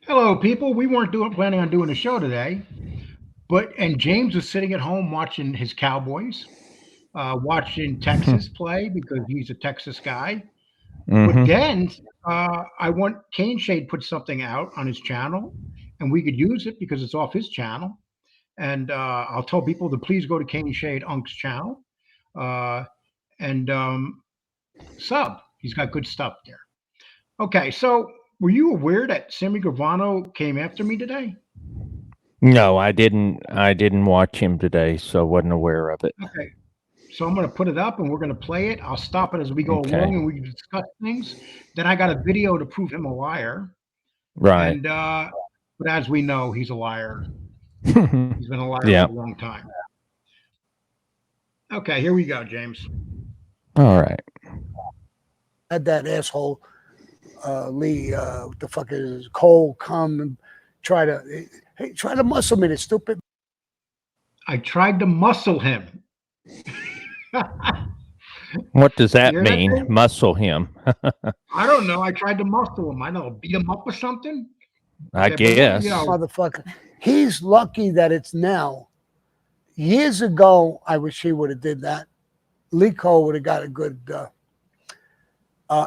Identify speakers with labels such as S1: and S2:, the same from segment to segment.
S1: Hello, people. We weren't planning on doing a show today, and James was sitting at home watching his Cowboys, watching Texas play because he's a Texas guy. But
S2: Hmm.
S1: then I want Kane Shade put something out on his channel, and we could use it because it's off his channel. And I'll tell people to please go to Kane Shade Unk's channel uh, and sub. He's got good stuff there. Okay, so were you aware that Sammy Gravano came after me today?
S2: No, I didn't. I didn't watch him today, so wasn't aware of it.
S1: Okay, so I'm going to put it up and we're going to play it. I'll stop it as we go
S2: Okay.
S1: along and we can discuss things. Then I got a video to prove him a liar.
S2: Right.
S1: And but as we know, he's a liar. He's been a liar
S2: Yeah.
S1: for a long time. Okay, here we go, James.
S2: All right.
S3: Had that asshole Lee, what the fuck is Cole come and try to muscle me, this stupid.
S1: I tried to muscle him.
S2: What does
S1: You
S2: that
S1: hear that
S2: mean?
S1: thing?
S2: Muscle him?
S1: I don't know. I tried to muscle him. I don't know, beat him up or something.
S2: I
S1: Okay, but
S2: guess.
S3: Motherfucker. He's lucky that it's now. Years ago, I wish he would have did that. Lee Cole would have got a good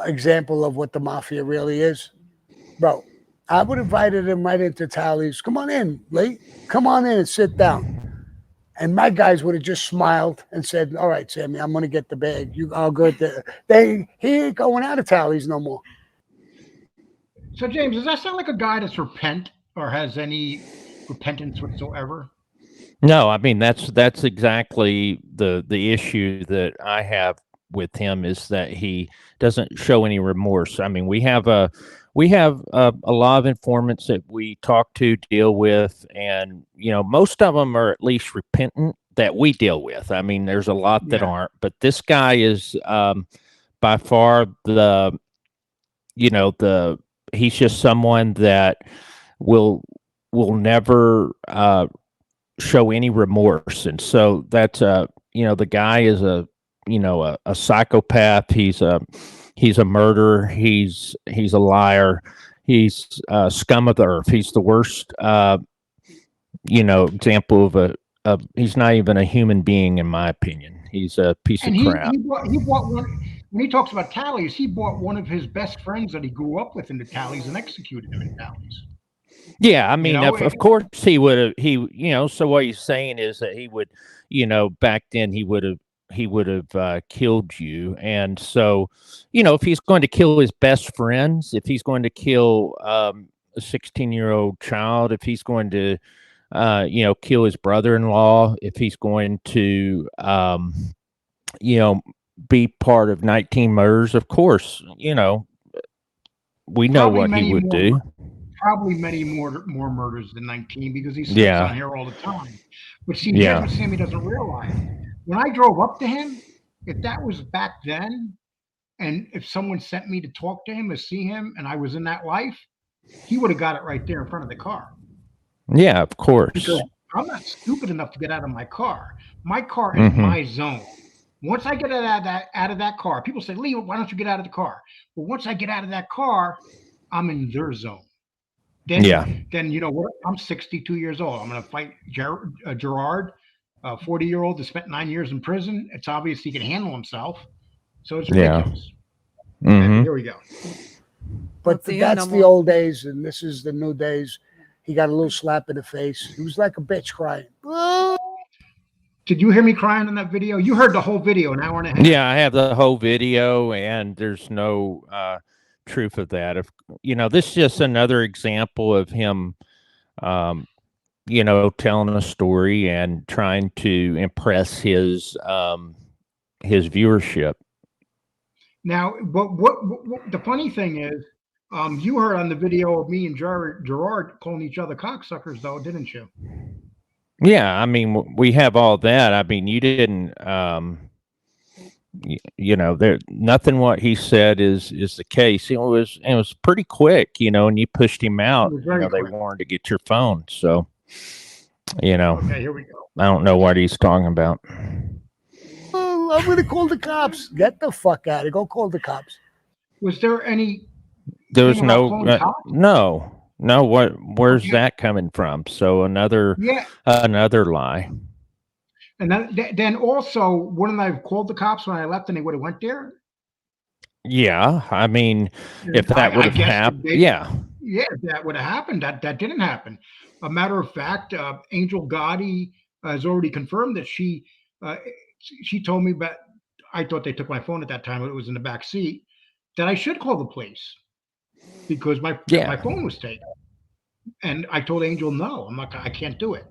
S3: example of what the mafia really is. Bro, I would have invited him right into Tally's. Come on in, Lee. Come on in and sit down. And my guys would have just smiled and said, "All right, Sammy, I'm gonna get the bag. You all good?" He ain't going out of Tally's no more.
S1: so James, does that sound like a guy that's repent or has any repentance whatsoever?
S2: No, I mean that's exactly the issue that I have with him is that he doesn't show any remorse. I mean, we have a lot of informants that we talk to, deal with, and most of them are at least repentant that we deal with. I mean, there's a lot that
S1: Yeah.
S2: aren't, but this guy is by far the he's just someone that will will never show any remorse, and so that's the guy is a psychopath. He's a murderer. He's a liar. He's scum of the earth. He's the worst example of he's not even a human being in my opinion. He's a piece
S1: And
S2: of
S1: he
S2: crap.
S1: he bought he bought one when he talks about tallies, he bought one of his best friends that he grew up with into tallies and executed him in tallies.
S2: Yeah, I
S1: You
S2: mean,
S1: know,
S2: of course he would have. So what he's saying is that he would, back then he would have killed you, and so, if he's going to kill his best friends, if he's going to kill a 16-year-old child, if he's going to, kill his brother-in-law, if he's going to, you know, be part of 19 murders, of course, we know
S1: probably
S2: what he
S1: many
S2: would
S1: more
S2: do.
S1: probably many more murders than 19 because he slips
S2: Yeah,
S1: on here all the time. But see, here's
S2: yeah,
S1: what Sammy doesn't realize. When I drove up to him, if that was back then, and if someone sent me to talk to him or see him and I was in that life, he would have got it right there in front of the car.
S2: yeah, of
S1: Because
S2: course.
S1: I'm not stupid enough to get out of my car. My car is
S2: Hmm.
S1: my zone. Once I get out of that car, people say, Lee, why don't you get out of the car? But once I get out of that car, I'm in their zone.
S2: Yeah,
S1: Then you know what? I'm 62 years old. I'm going to fight Gerard, a 40-year-old that spent 9 years in prison. It's obvious he can handle himself. So it's
S2: yeah.
S1: ridiculous. Okay,
S2: Hmm.
S1: here we go.
S3: But that's the old days, and this is the new days. He got a little slap in the face. He was like a bitch crying.
S1: Did you hear me crying in that video? You heard the whole video, an hour and a half.
S2: Yeah, I have the whole video, and there's no truth of that. If this is just another example of him, um, telling a story and trying to impress his viewership.
S1: Now, but what the funny thing is, you heard on the video of me and Gerard calling each other cocksuckers, though, didn't you?
S2: Yeah, I mean, we have all that. I mean, you didn't. There nothing what he said is the case. It was pretty quick, and you pushed him
S1: It
S2: out.
S1: was very
S2: They
S1: quick.
S2: wanted to get your phone, so you know
S1: Okay, here we go.
S2: I don't know what he's talking about.
S3: Oh, I'm gonna call the cops. Get the fuck out of here. Go call the cops.
S1: Was there any
S2: There
S1: thing
S2: was
S1: about
S2: no
S1: calling cops?
S2: no. No, where's
S1: Okay.
S2: that coming from? So another
S1: Yeah.
S2: lie.
S1: And then also, wouldn't I have called the cops when I left and they would have went there?
S2: Yeah, I mean, if
S1: And
S2: that would
S1: I
S2: have
S1: guess
S2: happened,
S1: they,
S2: yeah,
S1: yeah, if that would have happened. That didn't happen. A matter of fact, Angel Gotti has already confirmed that uh, she told me, but I thought they took my phone at that time. It was in the back seat. That I should call the police because my
S2: yeah,
S1: phone was taken. And I told Angel, no, I'm not. I can't do it.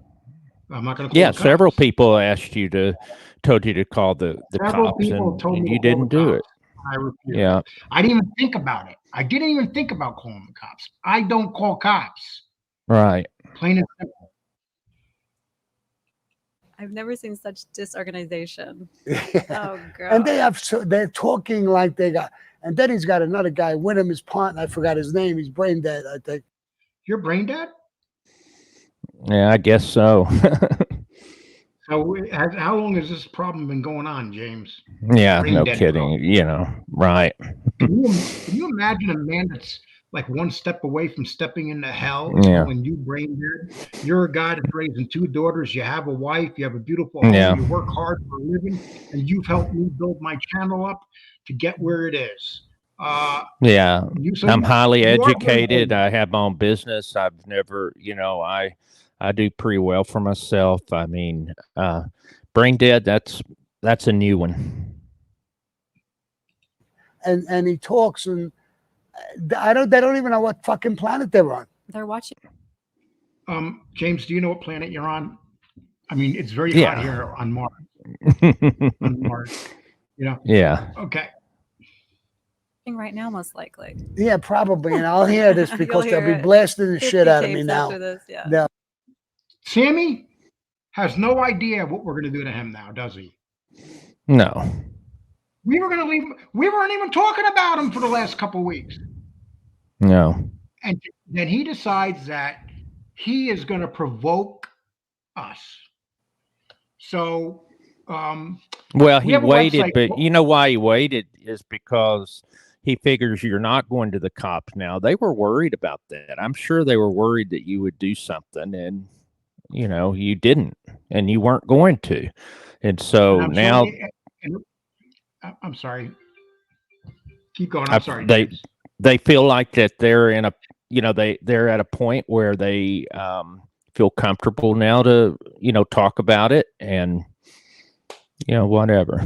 S1: I'm not going to call
S2: yeah.
S1: the
S2: Several
S1: cops.
S2: people told you to call the
S1: Several
S2: cops,
S1: people
S2: and
S1: told me to
S2: you
S1: call
S2: didn't
S1: the
S2: do
S1: cops.
S2: it.
S1: I refused.
S2: Yeah,
S1: I didn't even think about it. I didn't even think about calling the cops. I don't call cops.
S2: right.
S1: Plain and simple.
S4: I've never seen such disorganization.
S3: Yeah.
S4: Oh
S3: And they
S4: god.
S3: have they're talking like they got, and then he's got another guy with him, his partner. I forgot his name. He's brain dead, I think.
S1: You're brain dead.
S2: Yeah, I guess so.
S1: So how long has this problem been going on, James?
S2: Yeah,
S1: Brain
S2: no
S1: dead problem.
S2: kidding. Right.
S1: Can you imagine a man that's like one step away from stepping into hell is
S2: Yeah,
S1: calling you brain dead? You're a guy that's raising two daughters. You have a wife. You have a beautiful home.
S2: yeah,
S1: You work hard for a living, and you've helped me build my channel up to get where it is. Uh,
S2: yeah.
S1: so
S2: I'm highly
S1: you are brain
S2: educated.
S1: dead.
S2: I have my own business. I've never, I do pretty well for myself. I mean, brain dead. That's a new one.
S3: And he talks, and they don't even know what fucking planet they're on.
S4: They're watching.
S1: James, do you know what planet you're on? I mean, it's very hot
S2: Yeah.
S1: here on Mars. On Mars,
S2: Yeah.
S1: Okay.
S4: Right now, most likely.
S3: Yeah, probably. And I'll hear this because
S4: You'll
S3: they'll
S4: hear
S3: be
S4: it.
S3: blasting the
S4: 50
S3: shit out of me
S4: tapes
S3: now.
S4: after this, yeah.
S3: No.
S1: Sammy has no idea what we're going to do to him now, does he?
S2: No.
S1: We were going to leave. We weren't even talking about him for the last couple of weeks.
S2: No.
S1: And then he decides that he is going to provoke us. So,
S2: Well,
S1: we
S2: he
S1: have a
S2: waited,
S1: website.
S2: but you know why he waited is because he figures you're not going to the cops now. They were worried about that. I'm sure they were worried that you would do something, and you didn't, and you weren't going to. And so
S1: I'm
S2: now
S1: I'm sorry. Keep going. I'm sorry,
S2: they
S1: James.
S2: they feel like that they're in a they're at a point where they feel comfortable now to talk about it, and whatever.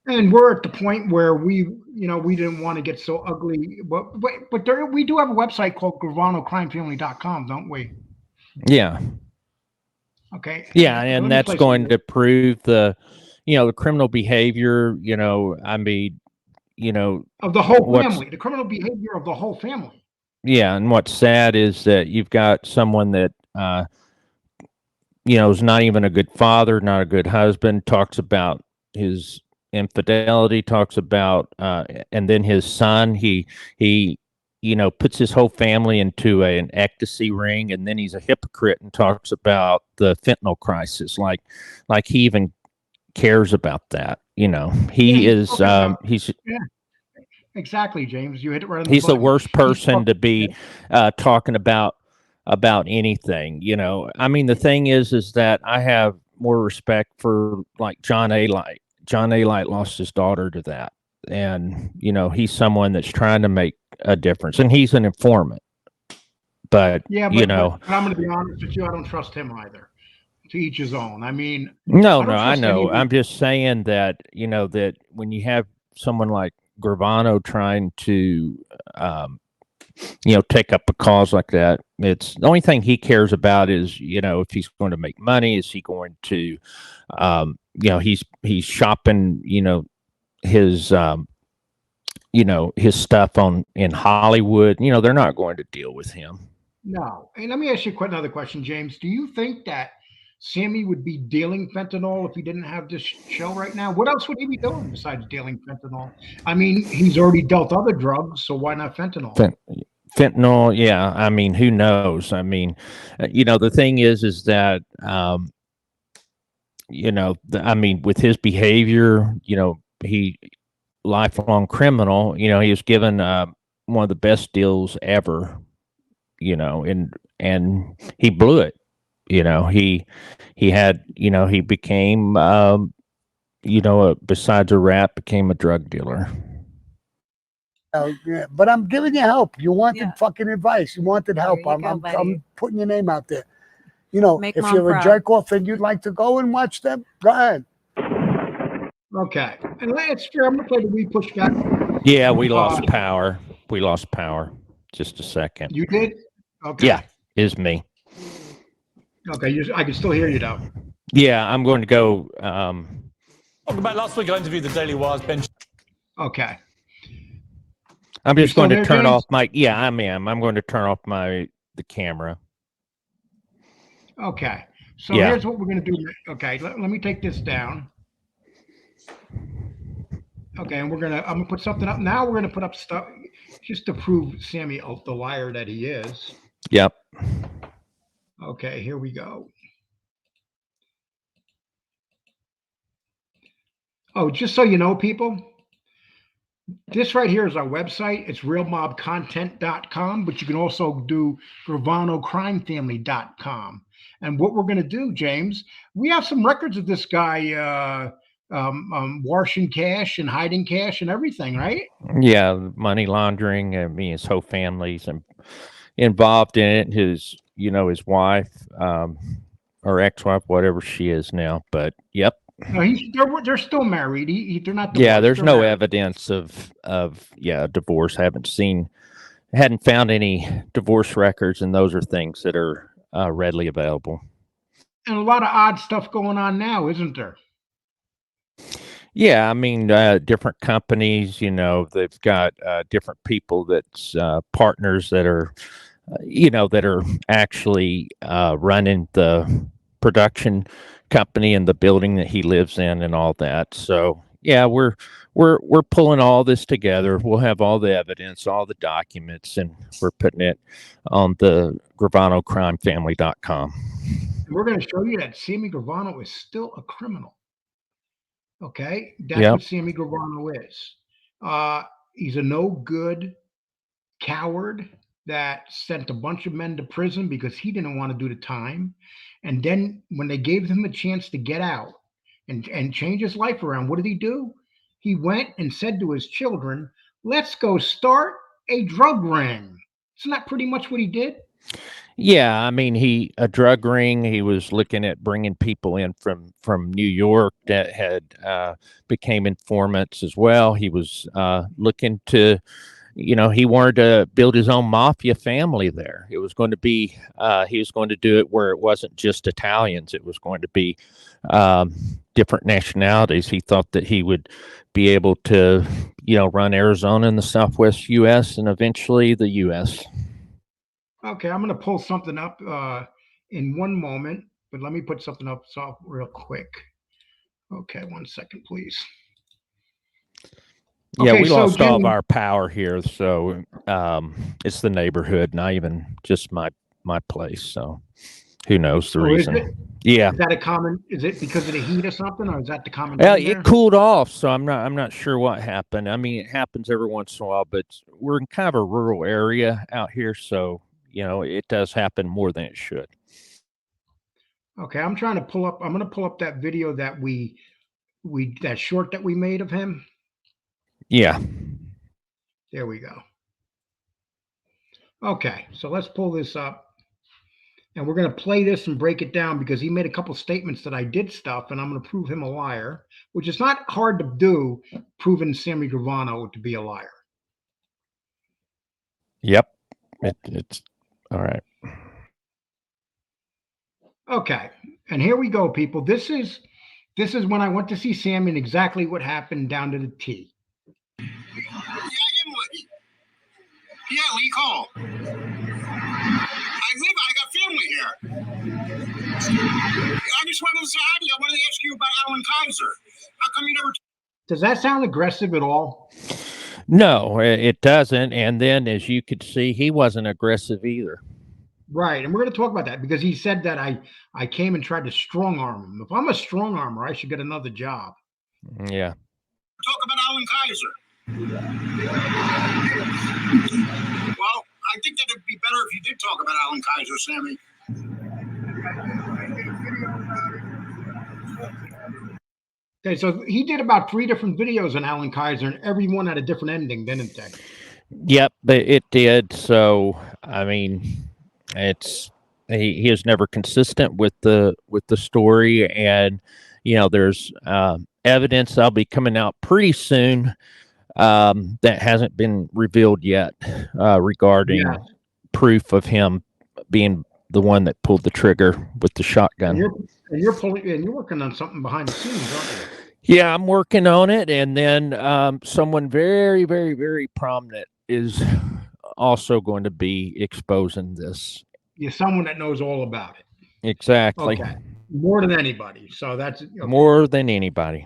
S1: And we're at the point where we didn't want to get so ugly, but we do have a website called GravanoCrimeFamily.com, don't we?
S2: Yeah.
S1: Okay.
S2: Yeah, and that's going to prove the criminal behavior, I mean,
S1: of the whole family, the criminal behavior of the whole family.
S2: Yeah, and what's sad is that you've got someone that is not even a good father, not a good husband, talks about his infidelity, talks about and then his son, he puts his whole family into an ecstasy ring, and then he's a hypocrite and talks about the fentanyl crisis, like he even cares about that. He is he's
S1: yeah, exactly, James. You hit it right on the
S2: he's the
S1: button.
S2: worst person to be talking about anything. I mean, the thing is that I have more respect for like John A. Light. John A. Light lost his daughter to that, and he's someone that's trying to make a difference, and he's an informant. But
S1: yeah, but I'm going to be honest with you. I don't trust him either. To each his own. I mean,
S2: I know. I'm just saying that that when you have someone like Gravano trying to take up a cause like that, it's the only thing he cares about is if he's going to make money, is he going to he's shopping his his stuff in Hollywood. They're not going to deal with him.
S1: No. And let me ask you another question, James. Do you think that Sammy would be dealing fentanyl if he didn't have this show right now? What else would he be doing besides dealing fentanyl? I mean, he's already dealt other drugs, so why not fentanyl?
S2: Fentanyl, yeah. I mean, who knows? I mean, the thing is that I mean, with his behavior, he lifelong criminal. He was given one of the best deals ever you know, and he blew it. You know, he had, you know, he became, you know, besides a rat, became a drug dealer.
S3: Yeah, but I'm giving you help. You wanted
S4: Yeah.
S3: fucking advice. You wanted help.
S4: There you go,
S3: I'm
S4: buddy.
S3: putting your name out there. You know,
S4: Make
S3: if
S4: mom
S3: you're a
S4: proud.
S3: jerk off and you'd like to go and watch them, go ahead.
S1: Okay. And last year, I'm going to play the We Push Back.
S2: Yeah, we lost power. We lost power. Just a second.
S1: You did? Okay.
S2: Yeah, is me.
S1: Okay. I can still hear you, though.
S2: Yeah, I'm going to go.
S5: Talking about last week, I interviewed the Daily Wire's Ben.
S1: Okay.
S2: I'm
S1: You
S2: just
S1: still
S2: going to
S1: there,
S2: turn
S1: James?
S2: off my. Yeah, I am. I'm going to turn off the camera.
S1: Okay. So
S2: Yeah.
S1: here's what we're going to do. Okay. Let me take this down. Okay. And I'm going to put something up. Now we're going to put up stuff just to prove Sammy the liar that he is.
S2: Yep.
S1: Okay. Here we go. Oh, just so you know, people, this right here is our website. It's realmobcontent.com, but you can also do GravanoCrimeFamily.com. And what we're going to do, James, we have some records of this guy washing cash and hiding cash and everything, right?
S2: Yeah, money laundering. I mean, his whole family's involved in it. His, you know, his wife, or ex-wife, whatever she is now. But yep.
S1: No, they're still married. They're not divorced.
S2: Yeah, there's
S1: They're
S2: no
S1: married.
S2: evidence of divorce. Hadn't found any divorce records, and those are things that are readily available.
S1: And a lot of odd stuff going on now, isn't there?
S2: Yeah, I mean, different companies, you know, they've got different people that's partners that are, you know, that are actually running the production company and the building that he lives in and all that. So yeah, we're pulling all this together. We'll have all the evidence, all the documents, and we're putting it on the GravanoCrimeFamily.com.
S1: We're going to show you that Sammy Gravano is still a criminal. Okay, that's
S2: Yep.
S1: what Sammy Gravano is. He's a no good coward that sent a bunch of men to prison because he didn't want to do the time. And then when they gave him a chance to get out and change his life around, what did he do? He went and said to his children, "Let's go start a drug ring." Isn't that pretty much what he did?
S2: Yeah, I mean, a drug ring. He was looking at bringing people in from New York that had became informants as well. He was looking to, you know, he wanted to build his own mafia family there. It was going to be, he was going to do it where it wasn't just Italians. It was going to be different nationalities. He thought that he would be able to, you know, run Arizona in the Southwest U.S. and eventually the U.S.
S1: Okay, I'm going to pull something up in one moment, but let me put something up real quick. Okay, 1 second, please.
S2: Yeah,
S1: Okay,
S2: we
S1: so
S2: lost all of
S1: Jimmy-
S2: our power here, so it's the neighborhood, not even just my place. So who knows the reason?
S1: Is it?
S2: Yeah.
S1: Is that a common? Is it because of the heat or something, or is that the common?
S2: Well,
S1: thing there?
S2: it cooled off, so I'm not sure what happened. I mean, it happens every once in a while, but we're in kind of a rural area out here, so you know it does happen more than it should.
S1: Okay, I'm trying to pull up. I'm going to pull up that video that we that short that we made of him.
S2: Yeah.
S1: There we go. Okay, so let's pull this up, and we're going to play this and break it down because he made a couple statements that I did stuff, and I'm going to prove him a liar, which is not hard to do, proving Sammy Gravano to be a liar.
S2: Yep. It's all right.
S1: Okay, and here we go, people. This is when I went to see Sammy and exactly what happened down to the T.
S6: Yeah, I am lucky. Yeah, Lee Cole. I got family here. I just wanted to say hi to you. I wanted to ask you about Alan Kaiser. How come you never?
S1: Does that sound aggressive at all?
S2: No, it doesn't. And then, as you could see, he wasn't aggressive either.
S1: Right, and we're going to talk about that because he said that I came and tried to strong arm him. If I'm a strong armer, I should get another job.
S2: Yeah.
S6: Talk about Alan Kaiser. Well, I think that it'd be better if you did talk about Alan Kaiser, Sammy.
S1: Okay, so he did about 3 different videos on Alan Kaiser, and every one had a different ending, didn't they?
S2: Yep, but it did. So I mean, it's he is never consistent with the story, and there's evidence that'll be coming out pretty soon that hasn't been revealed yet regarding
S1: Yeah.
S2: proof of him being the one that pulled the trigger with the shotgun.
S1: And you're working on something behind the scenes, aren't you?
S2: Yeah, I'm working on it, and then someone very, very, very prominent is also going to be exposing this.
S1: You're someone that knows all about it.
S2: Exactly.
S1: Okay. More than anybody. So that's okay.
S2: More than anybody.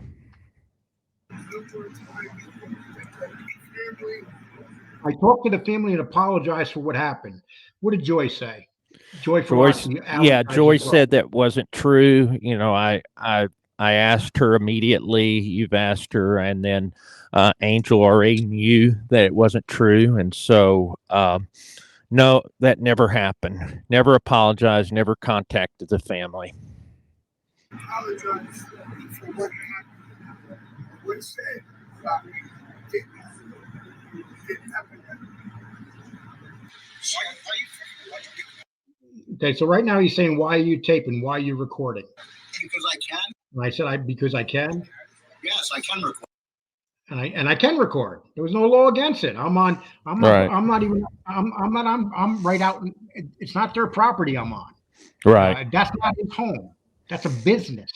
S1: I talked to the family and apologized for what happened. What did Joy say?
S2: Joyce said that wasn't true. I asked her immediately. You've asked her, and then Angel already knew that it wasn't true, and so no, that never happened. Never apologized. Never contacted the family.
S3: Apologize for what happened. What said didn't happen.
S1: Okay, so right now he's saying, why are you taping? Why are you recording?
S6: Because I can.
S1: And I said, because I can.
S6: Yes, I can record.
S1: And I can record. There was no law against it. I'm right out. It's not their property I'm on.
S2: Right.
S1: That's not his home. That's a business.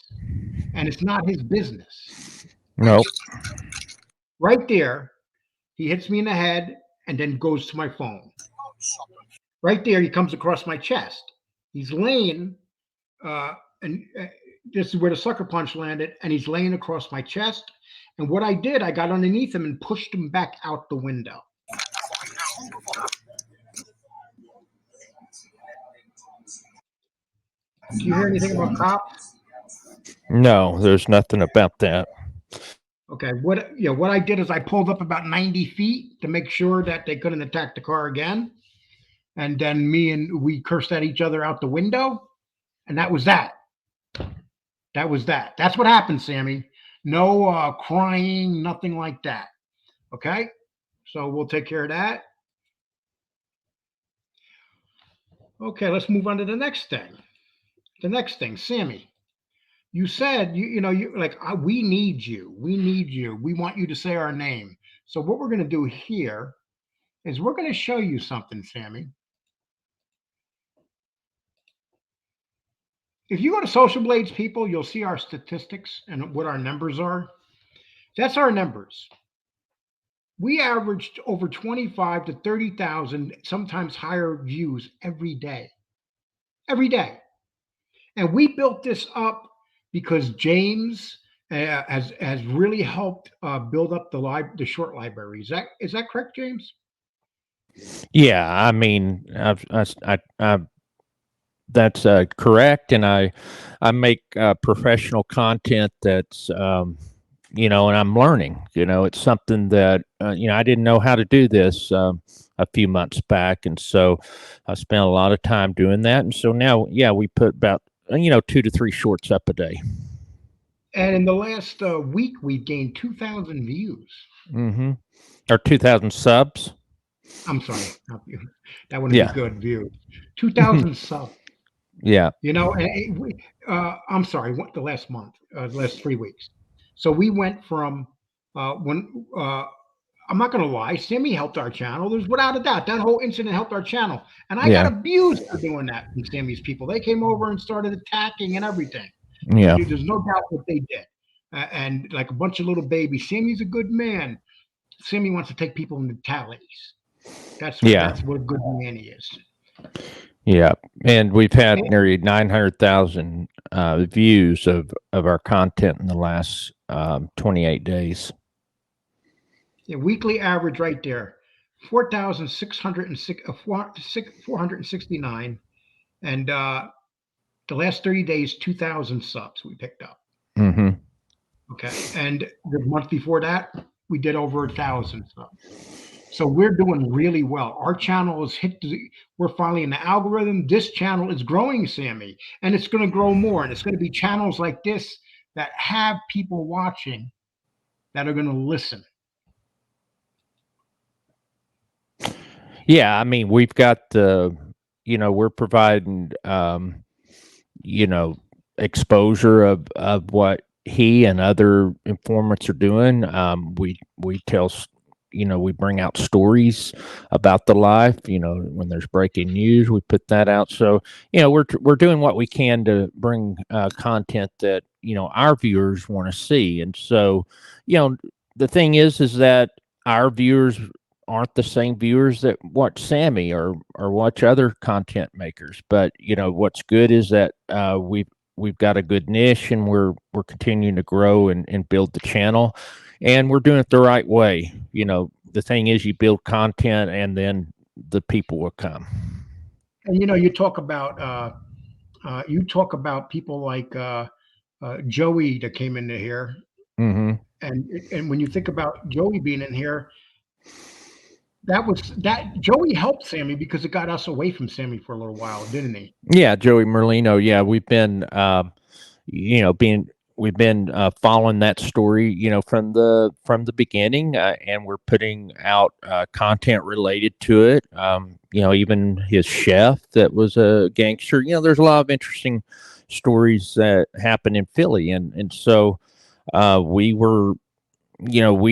S1: And it's not his business.
S2: Nope.
S1: Right there, he hits me in the head and then goes to my phone. Right there, he comes across my chest. He's laying, and this is where the sucker punch landed, and he's laying across my chest. And what I did, I got underneath him and pushed him back out the window. Do you hear anything about cops?
S2: No, there's nothing about that.
S1: Okay, what I did is I pulled up about 90 feet to make sure that they couldn't attack the car again. And then we cursed at each other out the window. And that was that. That was that. That's what happened, Sammy. No crying, nothing like that. Okay? So we'll take care of that. Okay, let's move on to the next thing. The next thing, Sammy. You said, we need you. We need you. We want you to say our name. So what we're going to do here is we're going to show you something, Sammy. If you go to Social Blades, people, you'll see our statistics and what our numbers are. That's our numbers. We averaged over 25 to 30,000, sometimes higher views every day. Every day. And we built this up because James has really helped build up the short library. Is that correct, James?
S2: Yeah, I mean, that's correct, and I make professional content that's and I'm learning. It's something that I didn't know how to do this a few months back, and so I spent a lot of time doing that. And so now, we put about 2 to 3 shorts up a day.
S1: And in the last week, we've gained 2,000 views.
S2: Mm-hmm. Or 2,000 subs.
S1: I'm sorry, that wouldn't be good view. 2,000 subs.
S2: Yeah.
S1: I'm sorry, the last month, the last 3 weeks. So we went from when I'm not going to lie, Sammy helped our channel. There's without a doubt that whole incident helped our channel, and I got abused for doing that from Sammy's people. They came over and started attacking and everything.
S2: Yeah,
S1: there's no doubt what they did, and like a bunch of little babies. Sammy's a good man. Sammy wants to take people into tallies. That's what a good man he is.
S2: Yeah, and we've had nearly 900,000 views of our content in the last 28 days.
S1: Yeah, weekly average right there, 469, and the last 30 days, 2,000 subs we picked up.
S2: Mm-hmm.
S1: Okay, and the month before that, we did over 1,000 subs. So we're doing really well. Our channel is we're finally in the algorithm. This channel is growing, Sammy, and it's going to grow more. And it's going to be channels like this that have people watching that are going to listen.
S2: Yeah, I mean, we've got the, we're providing, exposure of what he and other informants are doing. We tell, we bring out stories about the life. When there's breaking news, we put that out. So, we're doing what we can to bring content that our viewers want to see. And so, the thing is that our viewers aren't the same viewers that watch Sammy or watch other content makers. But what's good is that we've got a good niche, and we're continuing to grow and build the channel, and we're doing it the right way. The thing is, you build content, and then the people will come.
S1: And you talk about people like Joey that came into here,
S2: Mm-hmm.
S1: and when you think about Joey being in here, that Joey helped Sammy because it got us away from Sammy for a little while, didn't he?
S2: Yeah, Joey Merlino. Yeah, we've been, following that story, from the beginning, and we're putting out content related to it. Even his chef that was a gangster. There's a lot of interesting stories that happen in Philly, and so we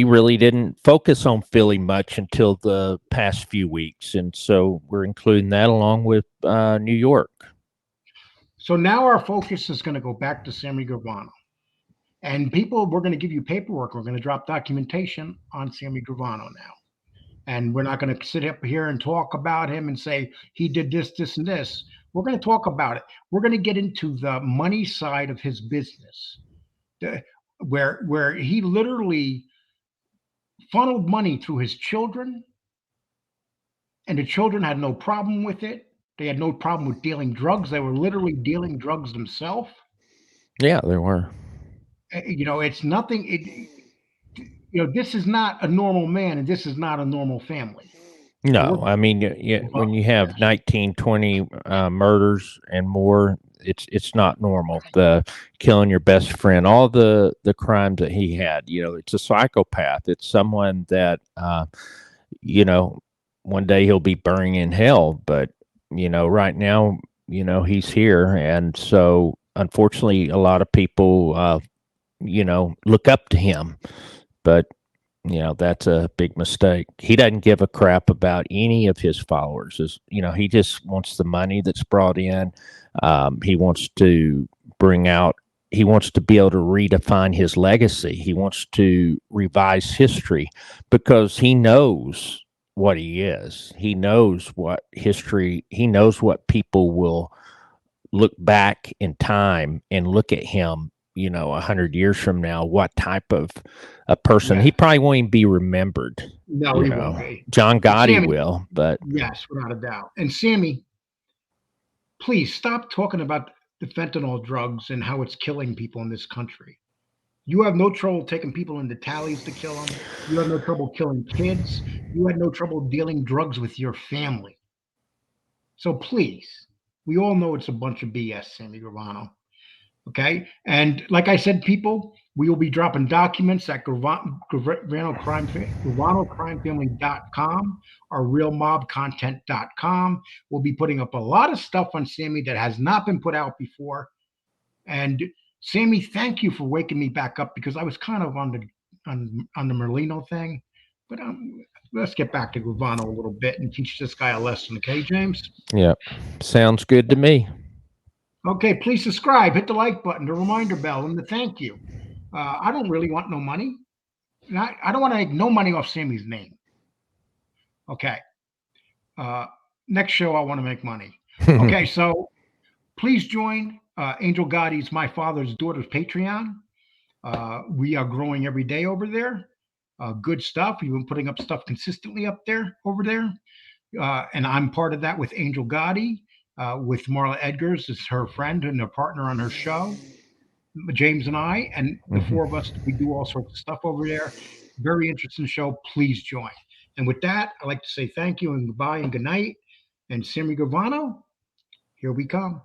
S2: really didn't focus on Philly much until the past few weeks, and so we're including that along with New York.
S1: So now our focus is going to go back to Sammy Gravano. And people, we're going to give you paperwork. We're going to drop documentation on Sammy Gravano now. And we're not going to sit up here and talk about him and say he did this, this, and this. We're going to talk about it. We're going to get into the money side of his business, where he literally funneled money through his children, and the children had no problem with it. They had no problem with dealing drugs. They were literally dealing drugs themselves.
S2: Yeah, they were.
S1: It's nothing. This is not a normal man, and this is not a normal family.
S2: No, I mean, when you have 19, 20 murders and more, it's not normal. The killing your best friend, all the crimes that he had, it's a psychopath. It's someone that, one day he'll be burning in hell. But, right now, he's here. And so, unfortunately, a lot of people, look up to him. But that's a big mistake. He doesn't give a crap about any of his followers. He just wants the money that's brought in. He wants to he wants to be able to redefine his legacy. He wants to revise history because he knows what he is. He knows what people will look back in time and look at him 100 years from now, what type of a person. He probably won't even be remembered.
S1: No, he won't be.
S2: John Gotti
S1: Sammy,
S2: will, but
S1: yes, without a doubt. And Sammy, please stop talking about the fentanyl drugs and how it's killing people in this country. You have no trouble taking people into tallies to kill them. You have no trouble killing kids. You had no trouble dealing drugs with your family. So please, we all know it's a bunch of BS, Sammy Gravano. Okay. And like I said, people, we will be dropping documents at GravanoCrimeFamily.com or RealMobContent.com. We'll be putting up a lot of stuff on Sammy that has not been put out before. And Sammy, thank you for waking me back up because I was kind of on the Merlino thing. But let's get back to Gravano a little bit and teach this guy a lesson. Okay, James?
S2: Yeah. Sounds good to me.
S1: Okay, please subscribe, hit the like button, the reminder bell, and the thank you. I don't really want no money. I don't want to make no money off Sammy's name. Okay. Next show, I want to make money. Okay, so please join Angel Gotti's My Father's Daughter's Patreon. We are growing every day over there. Good stuff. We've been putting up stuff consistently over there. And I'm part of that with Angel Gotti. With Marla Edgars is her friend and a partner on her show, James and I, and the four of us, we do all sorts of stuff over there. Very interesting show. Please join. And with that, I'd like to say thank you and goodbye and good night. And Sammy Gravano, here we come.